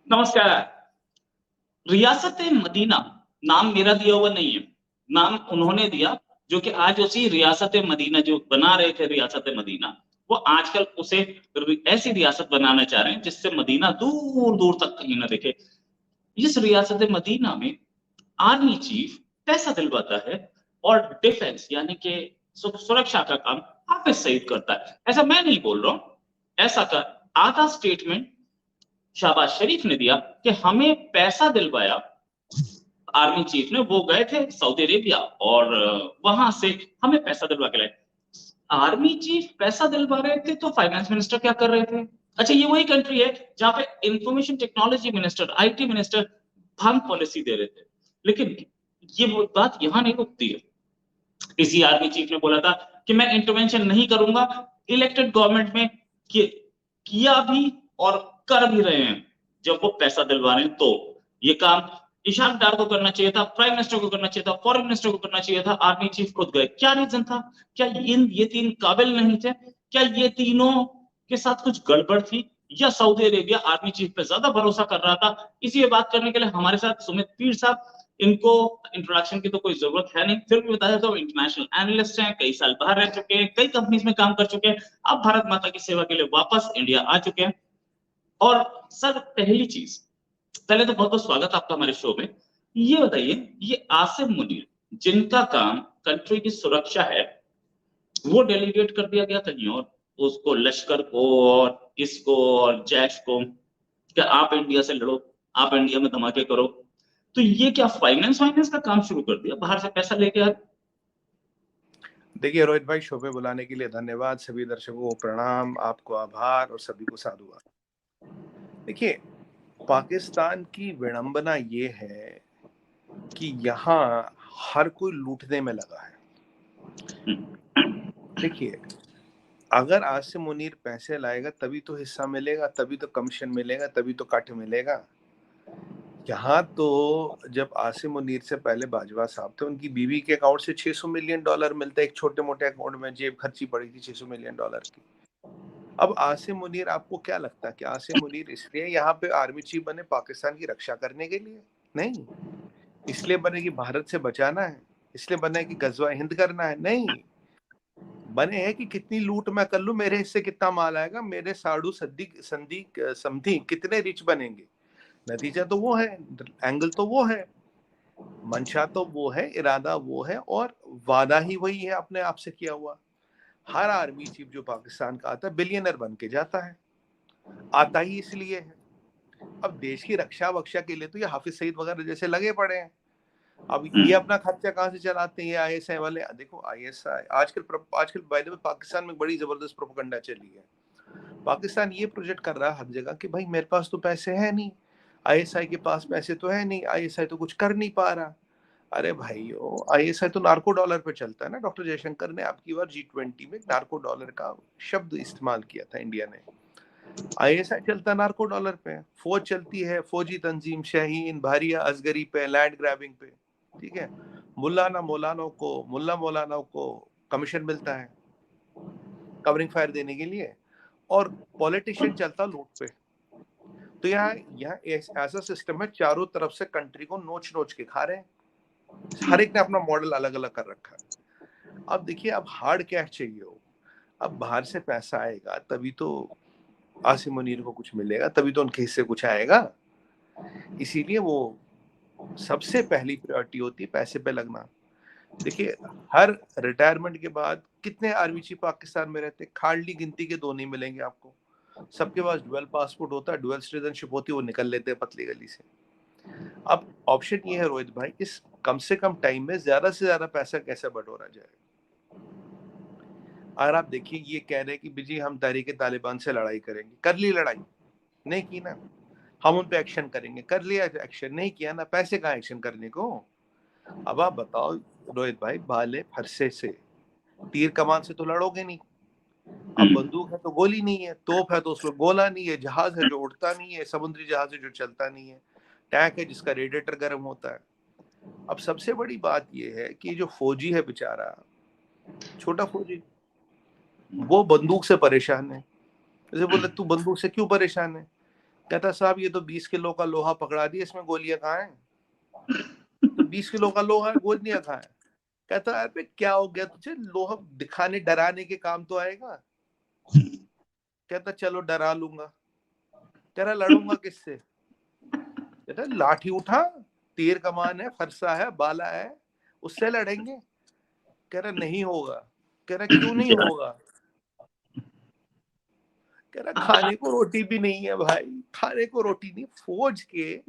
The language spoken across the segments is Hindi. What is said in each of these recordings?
नमस्कार। रियासत मदीना नाम मेरा दिया हुआ नहीं है, नाम उन्होंने दिया, जो कि आज उसी रियासत मदीना जो बना रहे थे रियासत मदीना, वो आजकल उसे ऐसी रियासत बनाना चाह रहे हैं जिससे मदीना दूर दूर तक कहीं ना दिखे। इस रियासत मदीना में आर्मी चीफ पैसा दिलवाता है और डिफेंस यानी कि सुरक्षा का काम हाफिज सईद करता है। ऐसा मैं नहीं बोल रहा हूं, ऐसा का आधा स्टेटमेंट शहबाज शरीफ ने दिया कि हमें पैसा दिलवाया आर्मी चीफ ने। वो गए थे सऊदी अरेबिया और वहां से हमें पैसा दिलवा के लाए। आर्मी चीफ पैसा दिलवा रहे थे तो फाइनेंस मिनिस्टर क्या कर रहे थे? अच्छा, ये वही कंट्री है जहां पे information technology minister, IT minister भंग पॉलिसी दे रहे थे। लेकिन ये वो बात यहां नहीं रुकती है। इसी आर्मी चीफ ने बोला था कि मैं इंटरवेंशन नहीं करूंगा इलेक्टेड गवर्नमेंट में, किया भी और कर भी रहे हैं। जब वो पैसा दिलवा रहे हैं तो ये काम ईशान डार को करना चाहिए था, प्राइम मिनिस्टर को करना चाहिए था, फॉरेन मिनिस्टर को करना चाहिए था। आर्मी चीफ खुद गए। क्या रीजन था? क्या ये तीन काबिल नहीं थे? क्या ये तीनों के साथ कुछ गड़बड़ थी, या सऊदी अरेबिया आर्मी चीफ पे ज्यादा भरोसा कर रहा था? इसी पे बात करने के लिए हमारे साथ सुमित पीर साहब। इनको इंट्रोडक्शन की तो कोई जरूरत है नहीं, फिर भी बताया तो इंटरनेशनल एनालिस्ट हैं, कई साल बाहर रह चुके हैं, कई कंपनीज में काम कर चुके हैं, अब भारत माता की सेवा के लिए वापस इंडिया आ चुके हैं। और सर, पहली चीज, पहले तो बहुत बहुत स्वागत आपका हमारे शो में। ये बताइए, ये आसिम मुनीर जिनका काम कंट्री की सुरक्षा है, वो डेलीगेट कर दिया गया कहीं और, उसको लश्कर को और इसको और जैश को, कि आप इंडिया से लड़ो, आप इंडिया में धमाके करो। तो ये क्या फाइनेंस वाइनेंस का काम शुरू कर दिया, बाहर से पैसा लेके आ? देखिए रोहित भाई, शो पे बुलाने के लिए धन्यवाद। सभी दर्शकों को प्रणाम, आपको आभार और सभी को साधुवाद। देखिए, पाकिस्तान की विडंबना ये है कि यहाँ हर कोई लूटने में लगा है। देखिए, अगर आसिम मुनीर पैसे लाएगा तभी तो हिस्सा मिलेगा, तभी तो कमीशन मिलेगा, तभी तो कट मिलेगा। यहाँ तो जब आसिम मुनीर से पहले बाजवा साहब थे, उनकी बीवी के अकाउंट से $600 मिलियन मिलता है, एक छोटे मोटे अकाउंट में जेब खर्ची पड़ी थी $600 मिलियन की। अब आसिम मुनीर, आपको क्या लगता है कि आसिम मुनीर इसलिए यहाँ पे आर्मी चीफ बने पाकिस्तान की रक्षा करने के लिए? नहीं। इसलिए बने कि भारत से बचाना है, इसलिए बने कि गजवा हिंद करना है? नहीं। बने हैं कि कितनी लूट मैं कर लूं, मेरे हिस्से कितना माल आएगा, मेरे साडू सद्दी संधि समधी कितने रिच बनेंगे। नतीजा तो वो है, एंगल तो वो है, मंशा तो वो है, इरादा वो है, और वादा ही वही है अपने आप से किया हुआ। हर आर्मी चीफ जो पाकिस्तान का आता है बिलियनर बन के जाता है, आता ही इसलिए है। अब देश की रक्षा वक्षा के लिए तो ये हाफिज सईद वगैरह जैसे लगे पड़े हैं। अब ये अपना खर्चा कहाँ से चलाते हैं? ये आईएसआई वाले, देखो आईएसआई आजकल बाय द वे पाकिस्तान में बड़ी जबरदस्त प्रोपेगेंडा चली है। पाकिस्तान ये प्रोजेक्ट कर रहा है हर जगह कि भाई मेरे पास तो पैसे है नहीं, आईएसआई के पास पैसे तो है नहीं, आईएसआई तो कुछ कर नहीं पा रहा। अरे भाइयों, आईएसआई तो नार्को डॉलर पे चलता है ना। डॉक्टर जयशंकर ने आपकी बार G20 में नार्को डॉलर का शब्द इस्तेमाल किया था इंडिया ने। आईएसआई चलता नार्को डॉलर पे, फौज चलती है फौजी तंजीम, शाहीन, भारिया, असगरी पे, लैंड ग्रैबिंग पे। ठीक है, मुल्ला मौलाना को कमीशन मिलता है कवरिंग फायर देने के लिए, और पॉलिटिशियन चलता लूट पे। तो यहाँ ऐसा सिस्टम है, चारों तरफ से कंट्री को नोच नोच के खा रहे हैं। हर एक ने अपना मॉडल अलग अलग कर रखा है। अब देखिए, अब हार्ड कैश चाहिए हो, अब बाहर से पैसा आएगा तभी तो आसिम मुनीर को कुछ मिलेगा, तभी तो उनके हिस्से कुछ आएगा। इसीलिए वो सबसे पहली प्रायोरिटी होती है पैसे पे लगना। देखिए, हर रिटायरमेंट के बाद कितने आर्मी चीफ पाकिस्तान में रहते हैं? हार्डली गिनती के दो नहीं मिलेंगे आपको। सबके पास डुअल पासपोर्ट होता है, डुअल सिटीजनशिप होती है, वो निकल लेते हैं पतली गली से। अब ऑप्शन ये है रोहित भाई, इस कम से कम टाइम में ज्यादा से ज्यादा पैसा कैसे बटोरा जाए। अगर आप देखिए, ये कह रहे हैं कि बिजी हम तहरीक तालिबान से लड़ाई करेंगे, कर ली लड़ाई? नहीं की ना। हम उन पे एक्शन करेंगे, कर लिया एक्शन? नहीं किया ना। पैसे कहाँ एक्शन करने को? अब आप बताओ रोहित भाई, भाले फरसे से, तीर कमान से तो लड़ोगे नहीं। अब बंदूक है तो गोली नहीं है, तोप है तो उसमें गोला नहीं है, जहाज है जो उड़ता नहीं है, समुद्री जहाज है जो चलता नहीं है, टैंक है जिसका रेडिएटर गर्म होता है। अब सबसे बड़ी बात यह है कि जो फौजी है बेचारा, छोटा फौजी, वो बंदूक से परेशान है। जैसे बोले, तू बंदूक से क्यों परेशान है? कहता साहब ये तो 20 किलो का लोहा पकड़ा दिया, इसमें गोलियां कहाँ हैं? तो 20 किलो का लोहा है, गोलियां कहाँ है? कहता अरे क्या हो गया तुझे, लोहा दिखाने डराने के काम तो आएगा। कहता चलो डरा लूंगा। कह रहा लड़ूंगा किससे? कहता लाठी उठा, तीर कमान है, फरसा है, बाला है, उससे लड़ेंगे। कह रहा नहीं होगा। कह रहा क्यों नहीं होगा? कह रहा खाने को रोटी भी नहीं है भाई, खाने को रोटी नहीं। फौज के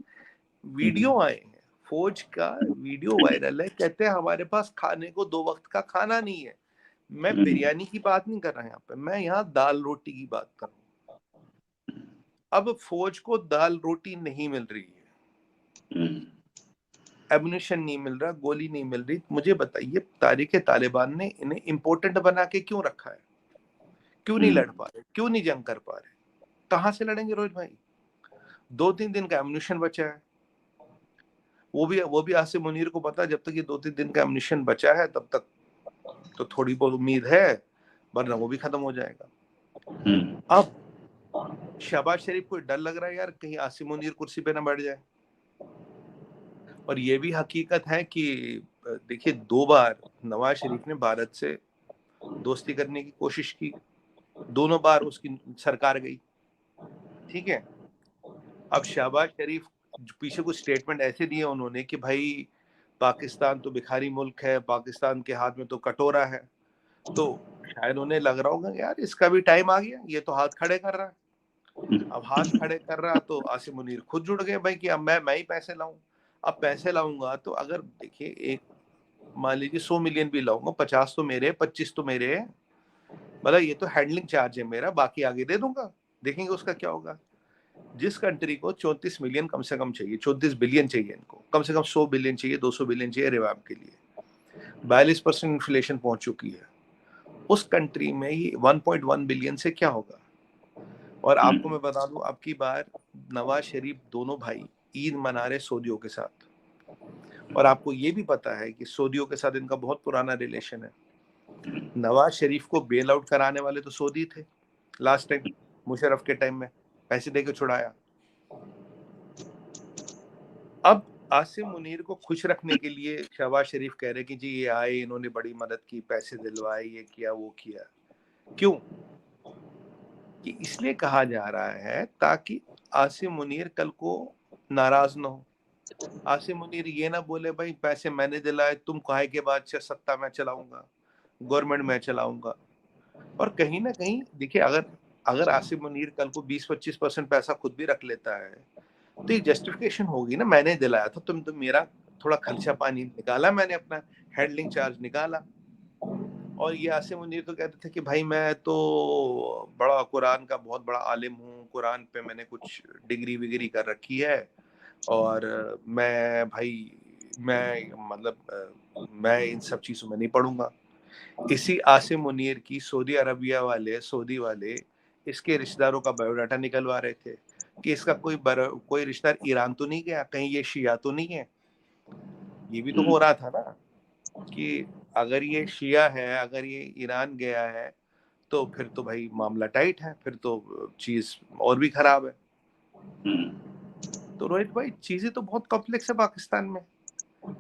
वीडियो आए हैं, फौज का वीडियो वायरल है, कहते हैं हमारे पास खाने को 2 वक्त का खाना नहीं है। मैं बिरयानी की बात नहीं कर रहा यहाँ पे, मैं यहाँ दाल रोटी की बात कर रहा हूँ। अब फौज को दाल रोटी नहीं मिल रही है, एमुनिशन नहीं मिल रहा, गोली नहीं मिल रही। मुझे बताइए तारीख तालिबान ने इन्हें इम्पोर्टेंट बना के क्यों रखा है? क्यों नहीं लड़ पा रहे, क्यों नहीं जंग कर पा रहे? कहां से लड़ेंगे रोहित भाई? 2-3 दिन का एमुनिशन बचा है, वो भी आसिम मुनीर को पता, जब तक ये 2-3 दिन का एमुनिशन बचा है तब तक तो थोड़ी बहुत उम्मीद है, वरना वो भी खत्म हो जाएगा। अब शहबाज शरीफ को डर लग रहा है यार कहीं आसिम मुनीर कुर्सी पे ना बैठ जाए। और ये भी हकीकत है कि देखिए 2 बार नवाज शरीफ ने भारत से दोस्ती करने की कोशिश की, दोनों बार उसकी सरकार गई, ठीक है। अब शहबाज शरीफ पीछे कुछ स्टेटमेंट ऐसे दिए उन्होंने कि भाई पाकिस्तान तो भिखारी मुल्क है, पाकिस्तान के हाथ में तो कटोरा है। तो शायद उन्हें लग रहा होगा यार इसका भी टाइम आ गया, ये तो हाथ खड़े कर रहा है। अब हाथ खड़े कर रहा तो आसिम मुनीर खुद जुड़ गए भाई कि अब मैं ही पैसे लाऊं। अब पैसे लाऊंगा तो अगर देखिए एक मान लीजिए 100 मिलियन भी लाऊंगा, 50 तो मेरे, 25 तो मेरे, मतलब ये तो हैंडलिंग चार्ज है मेरा, बाकी आगे दे दूंगा, देखेंगे उसका क्या होगा। जिस कंट्री को 34 मिलियन कम से कम चाहिए, 34 बिलियन चाहिए, इनको कम से कम 100 बिलियन चाहिए, 200 बिलियन चाहिए रिवाम के लिए, 42% इन्फ्लेशन पहुंच चुकी है, उस कंट्री में ये 1.1 बिलियन से क्या होगा? और आपको मैं बता दूं अब की बार नवाज शरीफ दोनों भाई ईद मना रहे सऊदियों के साथ, और आपको ये भी पता है कि सऊदियों के साथ इनका बहुत पुराना रिलेशन है। नवाज शरीफ को बेल आउट कराने वाले तो सऊदी थे लास्ट टाइम, मुशर्रफ के टाइम में पैसे देके छुड़ाया। अब आसिम मुनीर को खुश रखने के लिए शहबाज शरीफ कह रहे कि जी ये आए, इन्होंने बड़ी मदद की, पैसे दिलवाए, ये किया वो किया। क्यों? कि इसलिए कहा जा रहा है ताकि आसिम मुनीर कल को नाराज ना हो। आसिम मुनीर ये ना बोले भाई पैसे मैंने दिलाए, तुम काहे के बाद से सत्ता में चलाऊंगा, गवर्नमेंट में चलाऊंगा। और कहीं ना कहीं देखिए अगर आसिम मुनीर कल को 20-25% पैसा खुद भी रख लेता है तो ये जस्टिफिकेशन होगी ना, मैंने दिलाया था, तुम तो मेरा थोड़ा खर्चा पानी निकाला, मैंने अपना हैंडलिंग चार्ज निकाला। और ये आसिम मुनीर तो कहते थे कि भाई मैं तो बड़ा कुरान का बहुत बड़ा आलिम हूँ, कुरान पे मैंने कुछ डिग्री विग्री कर रखी है, और मैं भाई मैं मतलब मैं इन सब चीज़ों में नहीं पढ़ूंगा। इसी आसिम मुनीर की सऊदी अरबिया वाले, सऊदी वाले इसके रिश्तेदारों का बायोडाटा निकलवा रहे थे कि इसका कोई रिश्तेदार ईरान तो नहीं गया, कहीं ये शिया तो नहीं है। ये भी तो हो रहा था ना कि अगर ये शिया है, अगर ये ईरान गया है तो फिर तो भाई मामला टाइट है, फिर तो चीज और भी खराब है। तो रोहित भाई चीजें तो बहुत कॉम्प्लेक्स है पाकिस्तान में,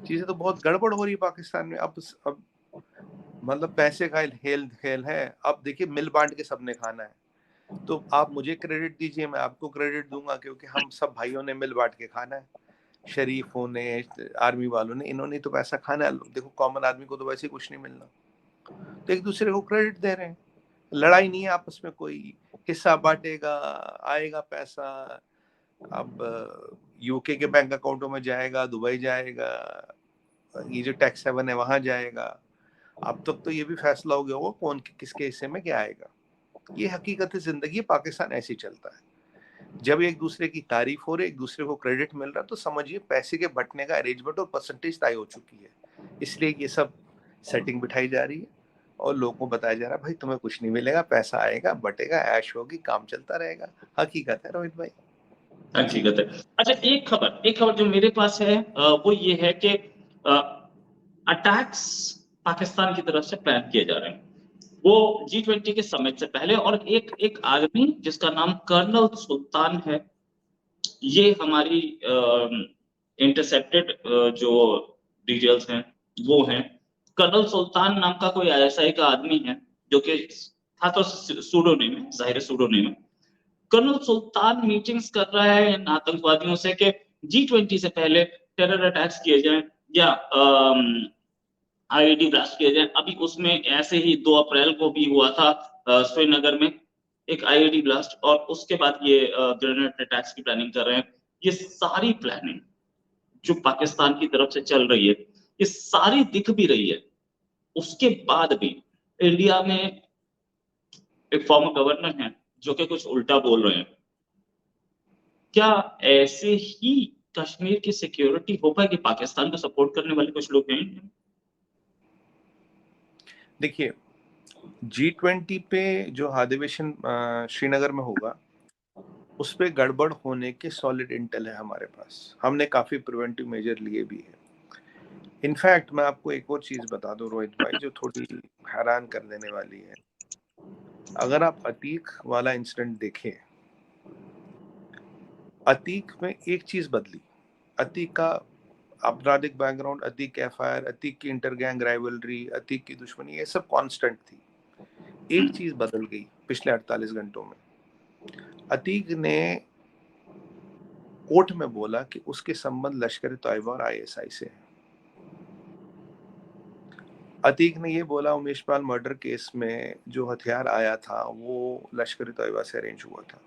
चीजें तो बहुत गड़बड़ हो रही है पाकिस्तान में। अब मतलब पैसे का खेल खेल है। अब देखिए मिल बांट के सबने खाना है, तो आप मुझे क्रेडिट दीजिए, मैं आपको क्रेडिट दूंगा, क्योंकि हम सब भाइयों ने मिल बांट के खाना है। शरीफों ने, आर्मी वालों ने, इन्होंने तो पैसा खाना है। देखो कॉमन आदमी को तो वैसे कुछ नहीं मिलना, तो एक दूसरे को क्रेडिट दे रहे हैं। लड़ाई नहीं है आपस में, कोई हिस्सा बांटेगा, आएगा पैसा, अब यूके के बैंक अकाउंटों में जाएगा, दुबई जाएगा, ये जो टैक्स हेवन है वहां जाएगा। अब तक तो ये भी फैसला हो गया होगा कौन किसके हिस्से में क्या आएगा। ये हकीकत जिंदगी, पाकिस्तान ऐसे ही चलता है। जब एक दूसरे की तारीफ हो रही, एक दूसरे को क्रेडिट मिल रहा, तो समझिए पैसे के बंटने का अरेंजमेंट और परसेंटेज तय हो चुकी है। इसलिए ये सब सेटिंग बिठाई जा रही है और लोगों को बताया जा रहा है भाई तुम्हें कुछ नहीं मिलेगा, पैसा आएगा, बटेगा, ऐश होगी, काम चलता रहेगा। हकीकत है रोहित भाई। हकीकत है। अच्छा एक खबर जो मेरे पास है वो ये है कि अटैक्स पाकिस्तान की तरफ से प्लान किए जा रहे हैं, वो G20 के समिट से पहले। और एक आदमी जिसका नाम कर्नल सुल्तान है, ये हमारी इंटरसेप्टेड जो डिटेल्स हैं वो हैं। कर्नल सुल्तान नाम का कोई आईएसआई का आदमी है जो कि खासतौर से सूडोनेम है, जाहिर है सूडोनेम है। कर्नल सुल्तान मीटिंग्स कर रहा है इन आतंकवादियों से कि G20 से पहले टेरर अटैक्स किए जाएं या आईईडी ब्लास्ट किए जाएं। अभी उसमें ऐसे ही 2 अप्रैल को भी हुआ था श्रीनगर में एक आईईडी ब्लास्ट, और उसके बाद ये ग्रेनेड अटैक्स की प्लानिंग कर रहे हैं। ये सारी प्लानिंग जो पाकिस्तान की तरफ से चल रही है, ये सारी दिख भी रही है। उसके बाद भी इंडिया में एक फॉर्मर गवर्नर है जो कि कुछ उल्टा बोल रहे हैं। क्या ऐसे ही कश्मीर की सिक्योरिटी हो पाएगी? पाकिस्तान को सपोर्ट करने वाले कुछ लोग हैं। देखिए, G20 पे जो अधिवेशन श्रीनगर में होगा, उस पे गड़बड़ होने के सॉलिड इंटेल है हमारे पास। हमने काफी प्रिवेंटिव मेजर लिए भी है। इनफैक्ट मैं आपको एक और चीज बता दूं रोहित भाई, जो थोड़ी हैरान कर देने वाली है। अगर आप अतीक वाला इंसिडेंट देखें, अतीक में एक चीज बदली। अतीक का आपराधिक बैकग्राउंड, अतीक के एफआईआर, अतीक की इंटर गैंग राइवलरी, अतीक की दुश्मनी, ये सब कांस्टेंट थी। एक चीज बदल गई पिछले 48 घंटों में। अतीक ने कोर्ट में बोला कि उसके संबंध लश्कर तैयबा और आईएसआई से है। अतीक ने ये बोला उमेश पाल मर्डर केस में जो हथियार आया था वो लश्कर तैयबा से अरेंज हुआ था।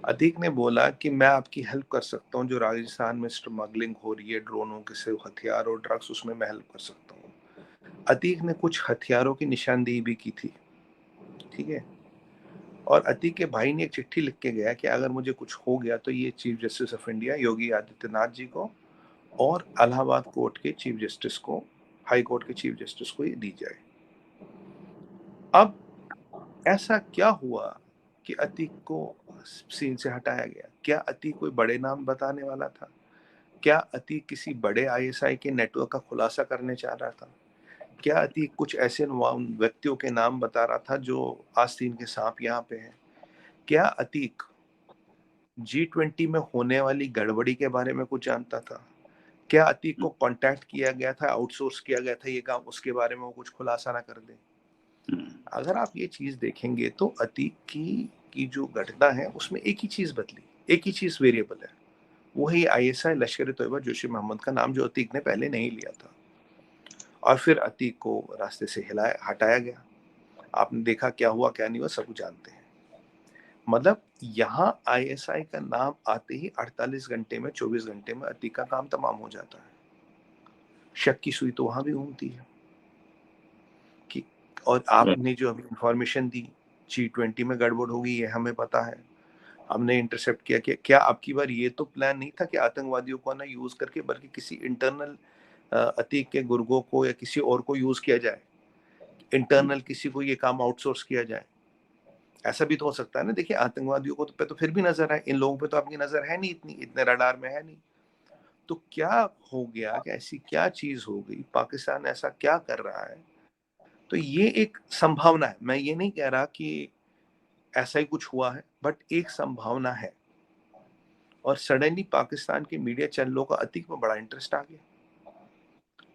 अतीक ने बोला कि मैं आपकी हेल्प कर सकता हूँ, जो राजस्थान में स्मगलिंग हो रही है ड्रोनों के से हथियार और ड्रग्स, उसमें मैं हेल्प कर सकता हूँ। अतीक ने कुछ हथियारों की निशानदेही भी की थी, ठीक है। और अतीक के भाई ने एक चिट्ठी लिख के गया कि अगर मुझे कुछ हो गया तो ये chief justice of India Yogi Adityanath ji को और इलाहाबाद कोर्ट के चीफ जस्टिस को, हाई कोर्ट के चीफ जस्टिस को ये दी जाए। अब ऐसा क्या हुआ कि अतीक को सीन से हटाया गया? क्या अतीक कोई बड़े नाम बताने वाला था? क्या अतीक किसी बड़े आईएसआई के नेटवर्क का खुलासा करने चाह रहा था? क्या अतीक कुछ ऐसे व्यक्तियों के नाम बता रहा था जो आस्तीन के सांप यहाँ पे हैं? क्या अतीक G20 में होने वाली गड़बड़ी के बारे में कुछ जानता था? क्या अतीक को कांटेक्ट किया गया था, आउटसोर्स किया गया था ये काम, उसके बारे में वो कुछ खुलासा ना कर दे? अगर आप ये चीज देखेंगे तो अतीक की जो घटना है उसमें एक ही चीज बदली, एक ही चीज वेरिएबल है, वो है आईएसआई लश्कर तैयबा जैश ए मोहम्मद का नाम, जो अतीक ने पहले नहीं लिया था। और फिर अतीक को रास्ते से हटाया गया। आपने देखा क्या हुआ क्या नहीं हुआ, सब जानते हैं। मतलब यहाँ आईएसआई का नाम आते ही 48 घंटे में, 24 घंटे में अतीक का काम तमाम हो जाता है। शक की सुई तो वहां भी घूमती है कि, और आपने जो अभी इंफॉर्मेशन दी G20 में गड़बड़ होगी ये हमें पता है, हमने इंटरसेप्ट किया कि क्या आपकी बार ये तो प्लान नहीं था कि आतंकवादियों को ना यूज करके बल्कि किसी इंटरनल अतीक के गुर्गों को या किसी और को यूज किया जाए, इंटरनल किसी को ये काम आउटसोर्स किया जाए? ऐसा भी तो हो सकता है ना। देखिए, आतंकवादियों को पे तो फिर भी नजर है, इन लोगों पे तो आपकी नजर है नहीं, इतने रडार में है नहीं। तो क्या हो गया कि ऐसी क्या चीज हो गई, पाकिस्तान ऐसा क्या कर रहा है? तो ये एक संभावना है, मैं ये नहीं कह रहा कि ऐसा ही कुछ हुआ है, बट एक संभावना है। और सडनली पाकिस्तान के मीडिया चैनलों का अतीक में बड़ा इंटरेस्ट आ गया,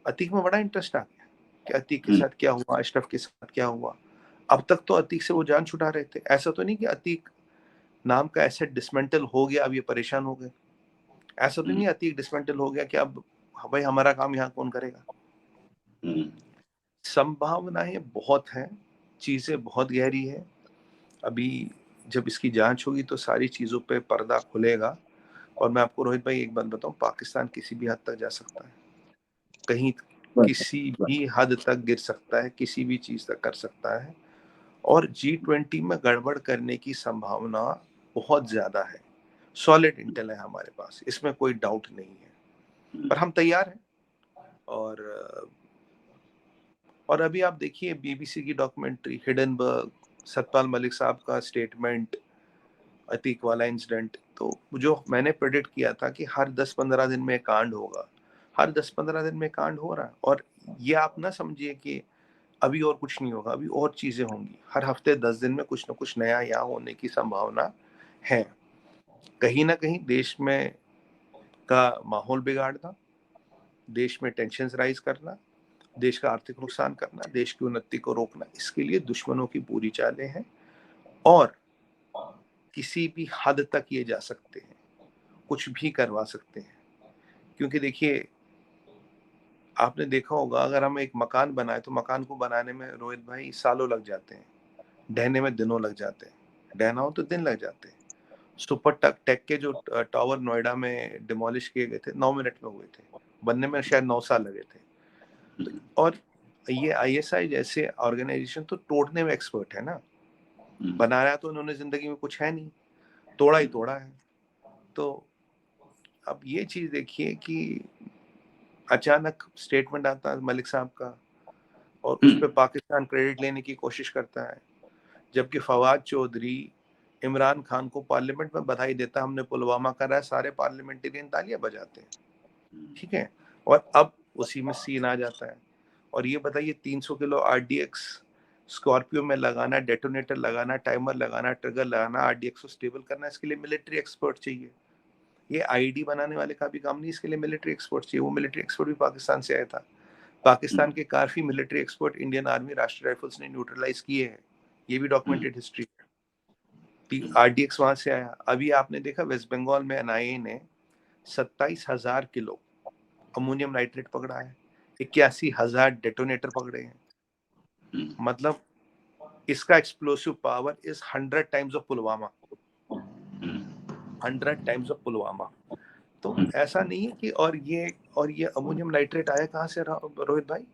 अतीक में बड़ा इंटरेस्ट आ गया कि अतीक के साथ क्या हुआ, अशरफ के साथ क्या हुआ। अब तक तो अतीक से वो जान छुड़ा रहे थे। ऐसा तो नहीं कि अतीक नाम का एसेट डिसमेंटल हो गया, अब ये परेशान हो गए। ऐसा तो नहीं अतीक डिसमेंटल हो गया कि अब भाई हमारा काम यहाँ कौन करेगा। संभावनाएं बहुत हैं, चीजें बहुत गहरी है। अभी जब इसकी जांच होगी तो सारी चीजों पे पर्दा खुलेगा। और मैं आपको रोहित भाई एक बात बताऊं, पाकिस्तान किसी भी हद तक जा सकता है, कहीं किसी भी हद तक गिर सकता है, किसी भी चीज तक कर सकता है। और G20 में गड़बड़ करने की संभावना बहुत ज्यादा है। सॉलिड इंटेल है हमारे पास, इसमें कोई डाउट नहीं है, पर हम तैयार हैं। और अभी आप देखिए बीबीसी की डॉक्यूमेंट्री हिडनबर्ग, सतपाल मलिक साहब का स्टेटमेंट, अतीक वाला इंसिडेंट, तो जो मैंने प्रेडिक्ट किया था कि हर 10-15 दिन में कांड होगा, हर 10-15 दिन में कांड हो रहा है। और ये आप ना समझिए कि अभी और कुछ नहीं होगा, अभी और चीजें होंगी। हर हफ्ते 10 दिन में कुछ ना कुछ नया यहाँ होने की संभावना है। कहीं ना कहीं देश में का माहौल बिगाड़ना, देश में टेंशन राइज करना, देश का आर्थिक नुकसान करना, देश की उन्नति को रोकना, इसके लिए दुश्मनों की पूरी चालें हैं और किसी भी हद तक ये जा सकते हैं, कुछ भी करवा सकते हैं। क्योंकि देखिए, आपने देखा होगा, अगर हम एक मकान बनाए तो मकान को बनाने में रोहित भाई सालों लग जाते हैं, ढहने में दिनों लग जाते हैं, ढहना हो तो दिन लग जाते हैं। सुपर टेक के जो टावर नोएडा में डिमोलिश किए गए थे 9 मिनट में हुए थे, बनने में शायद 9 साल लगे थे। तो और ये आईएसआई जैसे ऑर्गेनाइजेशन तो तोड़ने में एक्सपर्ट है ना, बनाया तो उन्होंने जिंदगी में कुछ है नहीं, तोड़ा ही तोड़ा है। तो अब ये चीज देखिए कि अचानक स्टेटमेंट आता है मलिक साहब का और उस पर पाकिस्तान क्रेडिट लेने की कोशिश करता है, जबकि फवाद चौधरी इमरान खान को पार्लियामेंट में बधाई देता, हमने पुलवामा करा है, सारे पार्लियामेंटेरियन तालियां बजाते हैं, ठीक है। और अब उसी में सीन आ जाता है। और ये बताइए 300 किलो आरडीएक्स स्कॉर्पियो में लगाना, डेटोनेटर लगाना, टाइमर लगाना, ट्रिगर लगाना, आरडीएक्स को स्टेबल करना, इसके लिए मिलिट्री एक्सपर्ट चाहिए। ये आईडी बनाने वाले का भी काम नहीं, इसके लिए मिलिट्री एक्सपर्ट चाहिए। वो मिलिट्री एक्सपर्ट भी पाकिस्तान से आया था। पाकिस्तान के काफी मिलिट्री एक्सपर्ट इंडियन आर्मी, राष्ट्रीय राइफल्स ने न्यूट्रलाइज किए हैं, ये भी डॉक्यूमेंटेड हिस्ट्री है। आरडीएक्स वहां से आया। अभी आपने देखा वेस्ट बंगाल में एनआईए ने 27,000 किलो अमोनियम नाइट्रेट पकड़ा है, 81,000 डेटोनेटर पकड़े हैं। मतलब इसका explosive power is 100 times of Pulwama, 100 times of Pulwama. तो ऐसा नहीं है कि और ये अमोनियम नाइट्रेट आया कहाँ से रोहित भाई?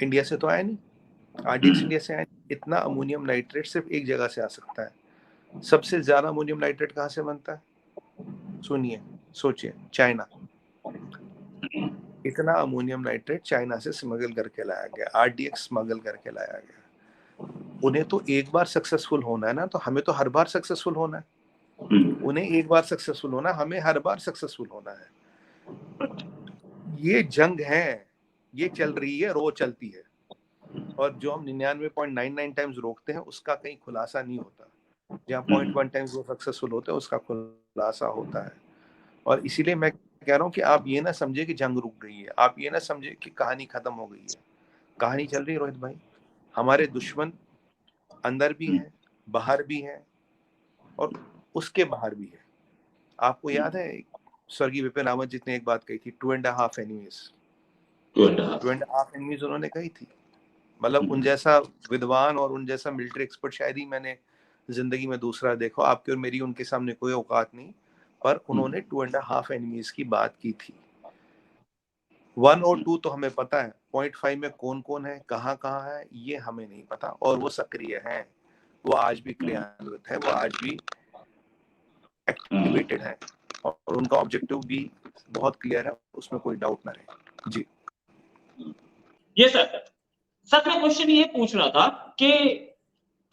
इंडिया से तो आया नहीं, आरडीएक्स इंडिया से आया। इतना अमोनियम नाइट्रेट सिर्फ एक जगह से आ सकता है। सबसे ज्यादा अमोनियम नाइट्रेट कहाँ से बनता है? सुनिए, सोचिए, चाइना। इतना अमोनियम नाइट्रेट चाइना से स्मगल करके लाया गया, आरडीएक्स स्मगल करके लाया गया। उन्हें तो एक बार सक्सेसफुल होना है ना, तो हमें तो हर बार सक्सेसफुल होना है। उन्हें एक बार सक्सेसफुल होना, हमें हर बार सक्सेसफुल होना है। ये जंग है, ये चल रही है, रोज चलती है। और जो हम 99.99 टाइम्स रोकते हैं उसका कहीं खुलासा नहीं होता, जहाँ 0.1 टाइम्स वो सक्सेसफुल होते हैं उसका खुलासा होता है। और इसीलिए मैं कह रहा हूँ कि आप ये ना समझे कि जंग रुक गई है, आप ये ना समझे कि कहानी खत्म हो गई है। कहानी चल रही है रोहित भाई। हमारे दुश्मन अंदर भी हैं, बाहर भी हैं और उसके बाहर भी है। आपको याद है स्वर्गीय विपिन रावत जी ने एक बात कही थी, 2.5 एनिमीज, 2.5 एनिमीज उन्होंने कही थी। मतलब उन जैसा विद्वान और उन जैसा मिलिट्री एक्सपर्ट शायद ही मैंने जिंदगी में दूसरा देखो। आपके और मेरी उनके सामने कोई औकात नहीं, पर उन्होंने 2.5 एनिमीज की बात की थी। 1 और 2 तो हमें पता है, 0.5 में कौन कौन है, कहाँ कहाँ है, ये हमें नहीं पता। और वो सक्रिय है, वो आज भी क्रियान्वित है, वो आज भी एक्टिवेटेड है और उनका ऑब्जेक्टिव भी बहुत क्लियर है, उसमें कोई डाउट ना रहे। जी ये सर मैं क्वेश्चन ये पूछ रहा था कि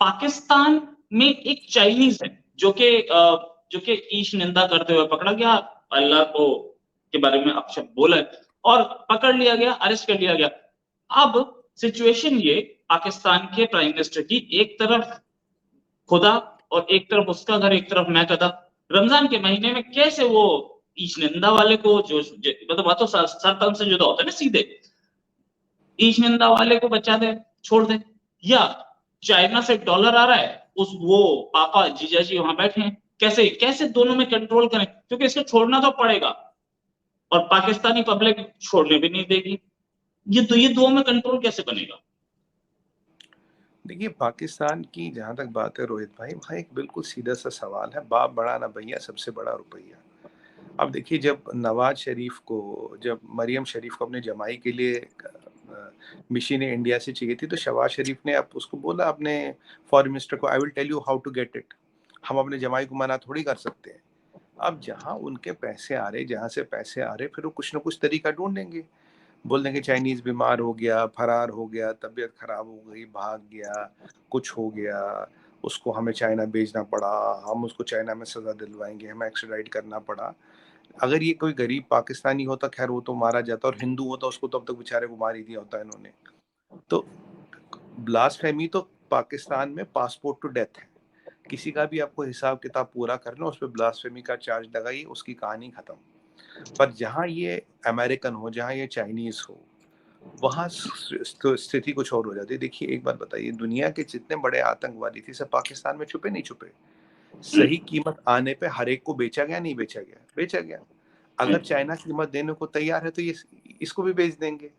पाकिस्तान में एक चाइनीज है जो कि ईश निंदा करते हुए पकड़ा गया, अल्लाह को के बारे में अपशब्द बोला और पकड़ लिया गया, अरेस्ट कर लिया गया। अब सिचुएशन ये, पाकिस्तान के प्राइम मिनिस्टर की एक तरफ खुदा और एक तरफ उसका घर, एक तरफ मैं कदा। रमजान के महीने में कैसे वो ईश निंदा वाले को जो मतलब बातों सर तन से जुदा होता है ना, सीधे ईश निंदा वाले को बचा दे, छोड़ दे, या चाइना से डॉलर आ रहा है, उस वो पापा जीजा जी वहां बैठे हैं, कैसे कैसे दोनों में कंट्रोल करें, क्योंकि इसको छोड़ना तो पड़ेगा और पाकिस्तानी पब्लिक छोड़ने भी नहीं देगी। ये दो में कंट्रोल कैसे बनेगा? देखिए, पाकिस्तान की जहाँ तक बात है रोहित भाई, वहाँ एक बिल्कुल सीधा सा सवाल है, बाप बड़ा ना भैया, सबसे बड़ा रुपया। अब देखिए, जब नवाज शरीफ को, जब मरियम शरीफ को अपने जमाई के लिए मिशन इंडिया से चाहिए थी, तो शहबाज शरीफ ने अब उसको बोला अपने फॉरेन मिनिस्टर को, I will tell you how to get it. हम अपने जमाई को मना थोड़ी कर सकते हैं। अब जहाँ उनके पैसे आ रहे, जहाँ से पैसे आ रहे, फिर वो कुछ ना कुछ तरीका ढूंढेंगे। बोल देंगे चाइनीज बीमार हो गया, फरार हो गया, तबीयत खराब हो गई, भाग गया, कुछ हो गया, उसको हमें चाइना भेजना पड़ा, हम उसको चाइना में सजा दिलवाएंगे, हमें एक्स्ट्राडाइट करना पड़ा। अगर ये कोई गरीब पाकिस्तानी होता, खैर वो तो मारा जाता, और हिंदू होता उसको तो अब तक बेचारे को मार ही दिया होता इन्होंने। तो ब्लास्फेमी तो पाकिस्तान में पासपोर्ट टू डेथ है। किसी का भी आपको हिसाब किताब पूरा करना, उस पर ब्लास्फेमी का चार्ज लगाइए, उसकी कहानी खत्म। पर जहां ये अमेरिकन हो, जहां ये चाइनीज हो, वहां स्थिति कुछ और हो जाती है। देखिए एक बात बताइए, दुनिया के जितने बड़े आतंकवादी थे सब पाकिस्तान में छुपे नहीं छुपे? सही कीमत आने पे हर एक को बेचा गया, नहीं बेचा गया? बेचा गया। अगर चाइना कीमत देने को तैयार है तो ये इसको भी बेच देंगे,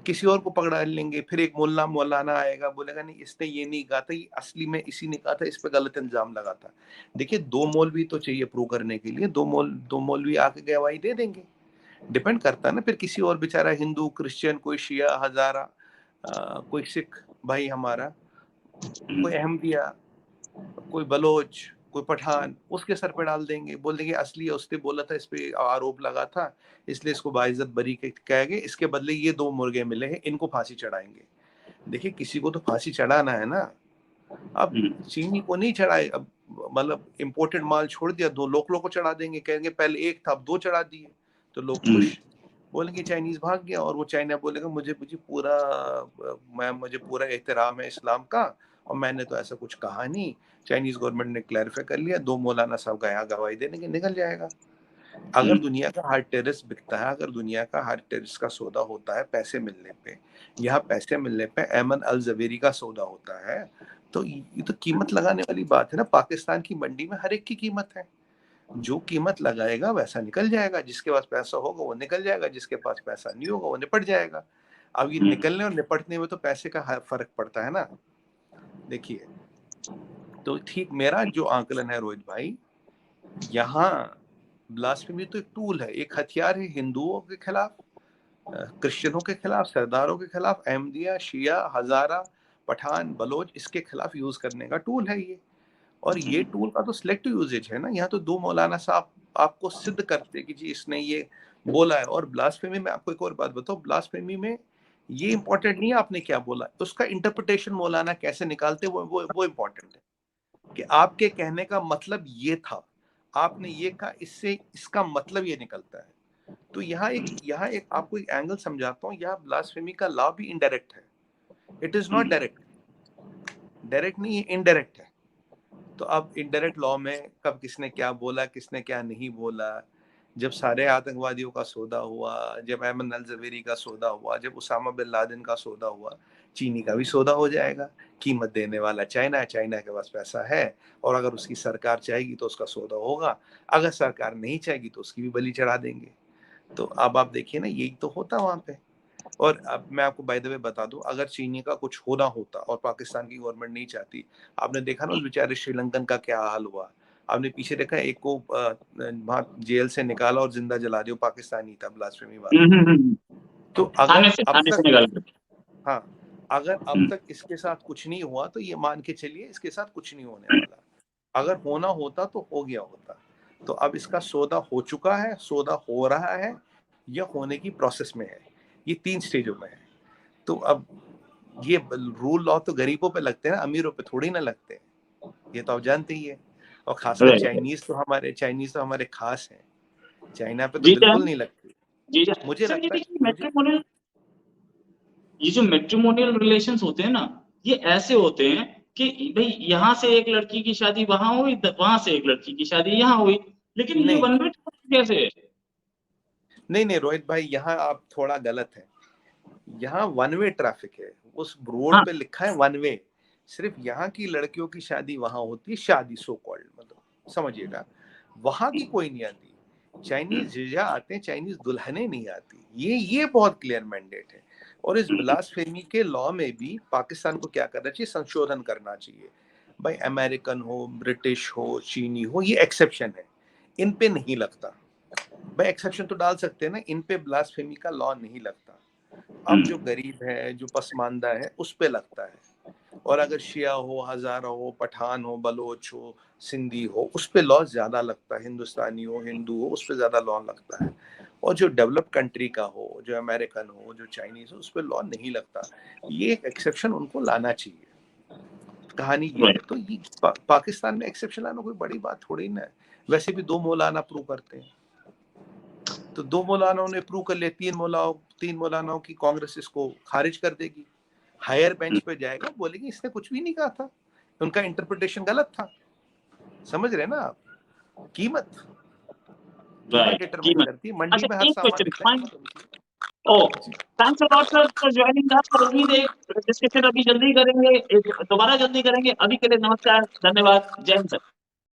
किसी और को पकड़ा लेंगे। फिर एक मुल्ला मौलाना आएगा, बोलेगा नहीं इसने ये नहीं कहा था, ये असली में इसी ने कहा था, इस पे गलत इल्जाम लगा था। देखिए दो मौलवी तो चाहिए प्रूव करने के लिए, दो मौलवी आके गवाही दे देंगे। डिपेंड करता है ना फिर किसी और बेचारा हिंदू, क्रिश्चियन, कोई शिया, हजारा, कोई सिख भाई हमारा, कोई अहमदिया, कोई बलोच, कोई पठान, उसके सर पे डाल देंगे, बोल देंगे असली है, उसने बोला था, इस पे आरोप लगा था, इसलिए इसको बाइज्जत बरी कहेंगे, इसके बदले ये 2 मुर्गे मिले हैं, इनको फांसी चढ़ाएंगे। देखिए किसी को तो फांसी चढ़ाना है ना। अब चीनी को नहीं चढ़ाए, अब मतलब इम्पोर्टेड माल छोड़ दिया, 2 लोकलों को चढ़ा देंगे, कहेंगे पहले 1 था अब 2 चढ़ा दिए, तो लोग खुश। बोलेंगे चाइनीज भाग गया, और वो चाइना बोलेगा मुझे मुझे पूरा एहतराम है इस्लाम का, और मैंने तो ऐसा कुछ कहा नहीं। चाइनीज गवर्नमेंट ने क्लैरिफाई कर लिया, 2 मौलाना साहब का यहाँ गवाही देने के निकल जाएगा। अगर दुनिया का हर टेररिस्ट बिकता है, अगर दुनिया का हर टेररिस्ट का सौदा होता है पैसे मिलने पे, यहाँ पैसे मिलने पे ऐमन अल जवेरी का सौदा होता है, तो ये तो कीमत लगाने वाली बात है ना। पाकिस्तान की मंडी में हर एक की कीमत है, जो कीमत लगाएगा वैसा निकल जाएगा, जिसके पास पैसा होगा वो निकल जाएगा, जिसके पास पैसा नहीं होगा वो निपट जाएगा। अब ये निकलने और निपटने में तो पैसे का फर्क पड़ता है ना। देखिए तो ठीक मेरा जो आंकलन है रोहित भाई, यहाँ ब्लास्फेमी तो एक टूल है, एक हथियार है हिंदुओं के खिलाफ, क्रिश्चियनों के खिलाफ, सरदारों के खिलाफ, अहमदिया, शिया, हजारा, पठान, बलोच, इसके खिलाफ यूज करने का टूल है ये। और ये टूल का तो सिलेक्टिव यूजेज है ना। यहाँ तो 2 मौलाना साहब आपको सिद्ध करते कि जी इसने ये बोला है। और ब्लास्फेमी में आपको एक और बात बताओ, ब्लास्फेमी में ये इंपॉर्टेंट नहीं है आपने क्या बोला, उसका इंटरप्रिटेशन मौलाना कैसे निकालते वो इंपॉर्टेंट है, कि आपके कहने का मतलब ये था, आपने ये कहा, इससे इसका मतलब ये निकलता है। तो यहाँ एक आपको एक एंगल समझाता हूँ, यहाँ ब्लास्फेमी का लॉ भी इनडायरेक्ट है, it is not direct. Direct नहीं है, इनडायरेक्ट है। तो अब इनडायरेक्ट लॉ में कब किसने क्या बोला, किसने क्या नहीं बोला, जब सारे आतंकवादियों का सौदा हुआ, जब अहमद अल जवेरी का सौदा हुआ, जब उसामा बिन लादेन का सौदा हुआ, चीनी का भी सौदा हो जाएगा। कीमत देने वाला चाइना है, चाइना के पास पैसा है, और अगर उसकी सरकार चाहेगी तो उसका सौदा होगा, अगर सरकार नहीं चाहेगी तो उसकी भी बलि चढ़ा देंगे। तो अब आप देखिए ना, यही तो होता वहां पे। और अब मैं आपको बाय द वे बता दूं, अगर चीनी का कुछ होना होता और पाकिस्तान की गवर्नमेंट नहीं चाहती, आपने देखा ना उस बेचारे श्रीलंकन का क्या हाल हुआ। आपने पीछे देखा, एक को वहां जेल से निकाला और जिंदा जला दिया, पाकिस्तानी था, ब्लास्फेमी वाला। तो अगर अब थाने से तक, निकाल कर। हाँ, अगर अब तक इसके साथ कुछ नहीं हुआ तो ये मान के चलिए इसके साथ कुछ नहीं होने वाला। अगर होना होता तो हो गया होता। तो अब इसका सौदा हो चुका है, सौदा हो रहा है, या होने की प्रोसेस में है, ये 3 स्टेजों में है। तो अब ये रूल लॉ तो गरीबों पे लगते हैं ना, अमीरों पे थोड़ी ना लगते हैं, ये तो आप जानते ही है। और खासकर चाइनीज तो हमारे खास हैं, चाइना पे तो जी बिल्कुल नहीं लगती। जी मुझे सर, ये लगता है देखिए मैट्रिमोनियल, ये जो मैट्रिमोनियल रिलेशंस होते हैं ना, ये ऐसे होते हैं कि भाई यहाँ से एक लड़की की शादी वहां हुई, वहां से एक लड़की की शादी यहाँ हुई, लेकिन ये नहीं वन वे कैसे है? नहीं नहीं रोहित भाई, यहाँ आप थोड़ा गलत है। यहाँ वन वे ट्रैफिक है, उस रोड हाँ। पे लिखा है वन वे। सिर्फ यहाँ की लड़कियों की शादी वहां होती है, शादी सो कॉल्ड, मतलब समझिएगा, वहां की कोई नहीं आती। चाइनीज जीजा आते हैं, चाइनीज दुल्हने नहीं आती, ये बहुत क्लियर मैंडेट है। और इस ब्लास्फेमी के लॉ में भी पाकिस्तान को क्या करना चाहिए, संशोधन करना चाहिए। भाई अमेरिकन हो, ब्रिटिश हो, चीनी हो, ये एक्सेप्शन है, इन पे नहीं लगता। भाई एक्सेप्शन तो डाल सकते हैं ना, इन पे ब्लास्फेमी का लॉ नहीं लगता। अब जो गरीब है, जो पसमानदा है, उस पे लगता है। और अगर शिया हो, हजारा हो, पठान हो, बलोच हो, सिंधी हो, उस पे लॉ ज्यादा लगता है। हिंदुस्तानी हो, हिंदू हो, उस पे ज्यादा लॉ लगता है। और जो डेवलप्ड कंट्री का हो, जो अमेरिकन हो, जो चाइनीज हो, उस पे लॉ नहीं लगता। ये एक एक्सेप्शन उनको लाना चाहिए, कहानी ये है। तो ये पाकिस्तान में एक्सेप्शन लाना कोई बड़ी बात थोड़ी ना है। वैसे भी 2 मौलाना प्रूव करते हैं, तो 2 मौलानाओं ने प्रूव कर लिया, 3 मौलानाओं की कांग्रेस इसको खारिज कर देगी, हायर बेंच पे जाएगा, बोलेगी इसने कुछ भी नहीं कहा था, उनका इंटरप्रिटेशन गलत था, समझ रहे ना आप? कीमत डिटरमाइन करती है, मंडी में हर एक सामान क्वेश्चन बिकता है। Oh, thanks a lot sir for joining us और उम्मीद है डिस्कशन अभी जल्दी करेंगे, दोबारा जल्दी करेंगे। अभी के लिए नमस्कार, धन्यवाद, जय हिंद सर।